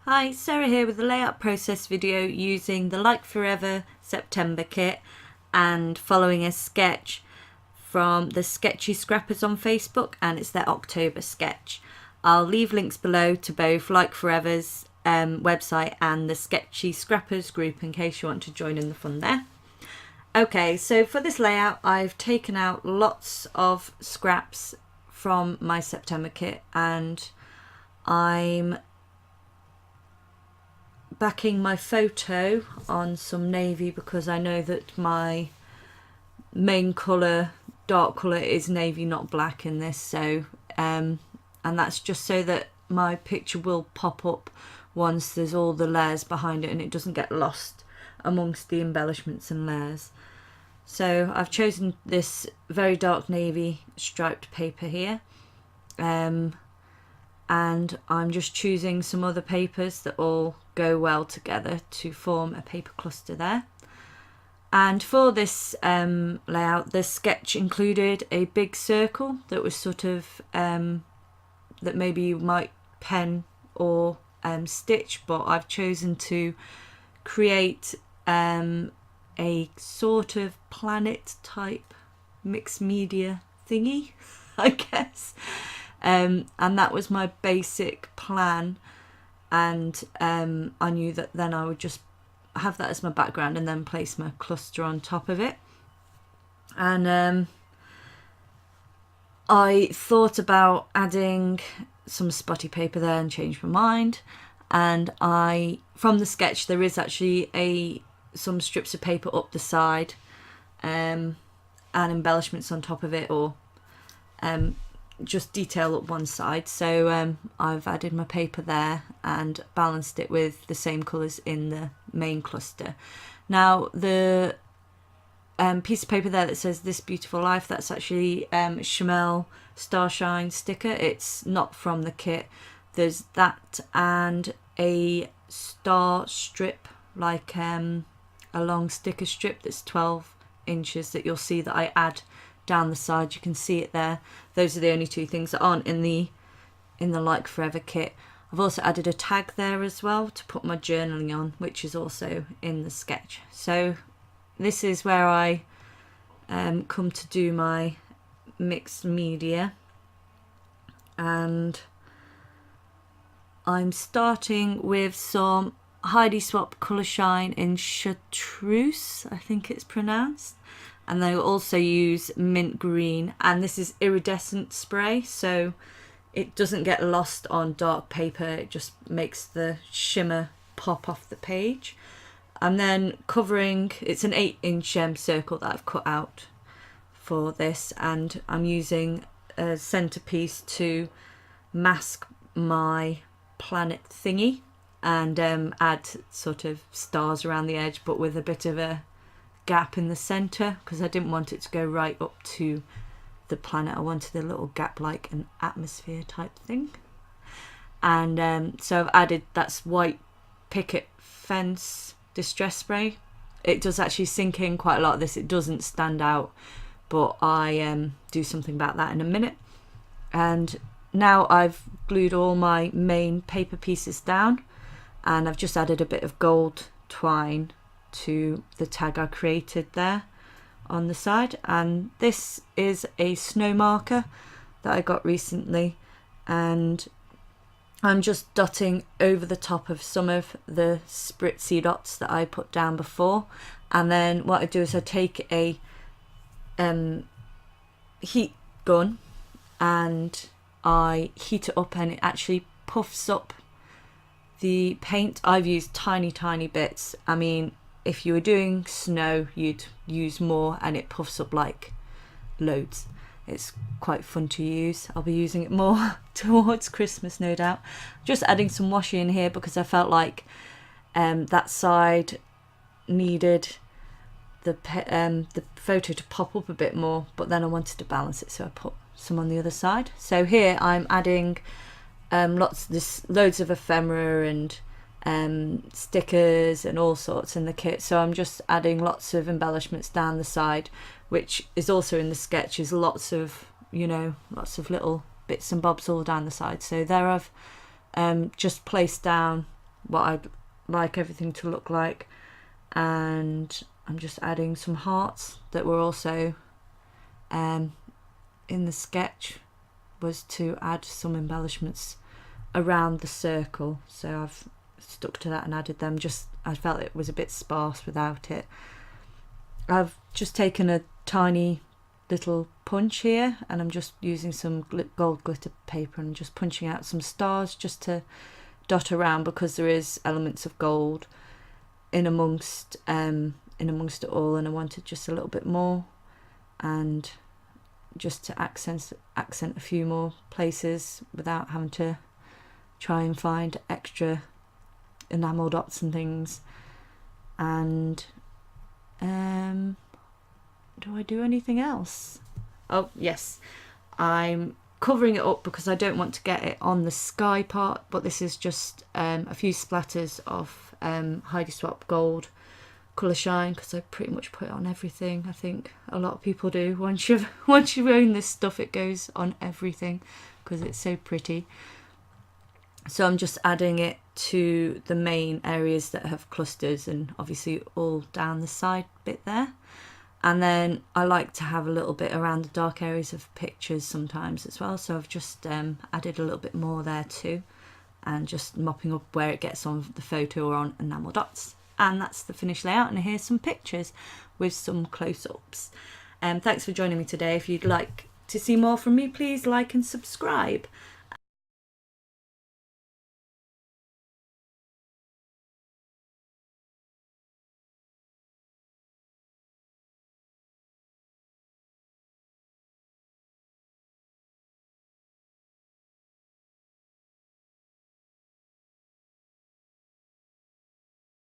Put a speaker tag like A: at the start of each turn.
A: Hi, Sarah here with the layout process video using the Like Forever September kit and following a sketch from the Sketchy Scrapers on Facebook, and it's their October sketch. I'll leave links below to both Like Forever's website and the Sketchy Scrapers group in case you want to join in the fun there. Okay, so for this layout I've taken out lots of scraps from my September kit and I'm backing my photo on some navy because I know that my main colour, dark colour, is navy, not black in this, so and that's just so that my picture will pop up once there's all the layers behind it and it doesn't get lost amongst the embellishments and layers. So I've chosen this very dark navy striped paper here, and I'm just choosing some other papers that all go well together to form a paper cluster there. And for this layout, the sketch included a big circle that was sort of that maybe you might pen or stitch, but I've chosen to create a sort of planet type mixed media thingy, I guess. And that was my basic plan, and I knew that then I would just have that as my background and then place my cluster on top of it. And I thought about adding some spotty paper there and changed my mind, and from the sketch there is actually some strips of paper up the side and embellishments on top of it, or just detail up one side. So I've added my paper there and balanced it with the same colours in the main cluster. Now the piece of paper there that says "This Beautiful Life," that's actually Chamel Starshine sticker. It's not from the kit. There's that and a star strip, like a long sticker strip that's 12 inches that you'll see that I add down the side. You can see it there. Those are the only two things that aren't in the Like Forever kit. I've also added a tag there as well to put my journaling on, which is also in the sketch. So this is where I come to do my mixed media, and I'm starting with some Heidi Swap Colour Shine in Chartreuse, I think it's pronounced. And they also use mint green, and this is iridescent spray, so it doesn't get lost on dark paper. It just makes the shimmer pop off the page. And then covering, it's an 8-inch circle that I've cut out for this, and I'm using a centerpiece to mask my planet thingy and add sort of stars around the edge, but with a bit of a gap in the center because I didn't want it to go right up to the planet. I wanted a little gap, like an atmosphere type thing. And so I've added, that's white picket fence distress spray. It does actually sink in quite a lot of this. It doesn't stand out, but I do something about that in a minute. And now I've glued all my main paper pieces down, and I've just added a bit of gold twine to the tag I created there on the side. And this is a snow marker that I got recently, and I'm just dotting over the top of some of the spritzy dots that I put down before. And then what I do is I take a heat gun and I heat it up, and it actually puffs up the paint. I've used tiny bits. I mean, if you were doing snow, you'd use more, and it puffs up like loads. It's quite fun to use. I'll be using it more towards Christmas, no doubt. Just adding some washi in here because I felt like that side needed the photo to pop up a bit more, but then I wanted to balance it, so I put some on the other side. So here I'm adding loads of ephemera and stickers and all sorts in the kit. So I'm just adding lots of embellishments down the side, which is also in the sketch, is lots of little bits and bobs all down the side. So there I've just placed down what I'd like everything to look like. And I'm just adding some hearts that were also in the sketch, was to add some embellishments around the circle. So I've stuck to that and added them. Just, I felt it was a bit sparse without it. I've just taken a tiny little punch here, and I'm just using some gold glitter paper and just punching out some stars just to dot around, because there is elements of gold in amongst it all, and I wanted just a little bit more, and just to accent a few more places without having to try and find extra enamel dots and things. And do I do anything else? Oh yes, I'm covering it up because I don't want to get it on the sky part, but this is just a few splatters of Heidi Swap Gold Colour Shine, because I pretty much put it on everything. I think a lot of people do. Once you own this stuff, it goes on everything because it's so pretty. So I'm just adding it to the main areas that have clusters, and obviously all down the side bit there. And then I like to have a little bit around the dark areas of pictures sometimes as well. So I've just added a little bit more there too, and just mopping up where it gets on the photo or on enamel dots. And that's the finished layout. And here's some pictures with some close-ups. Thanks for joining me today. If you'd like to see more from me, please like and subscribe.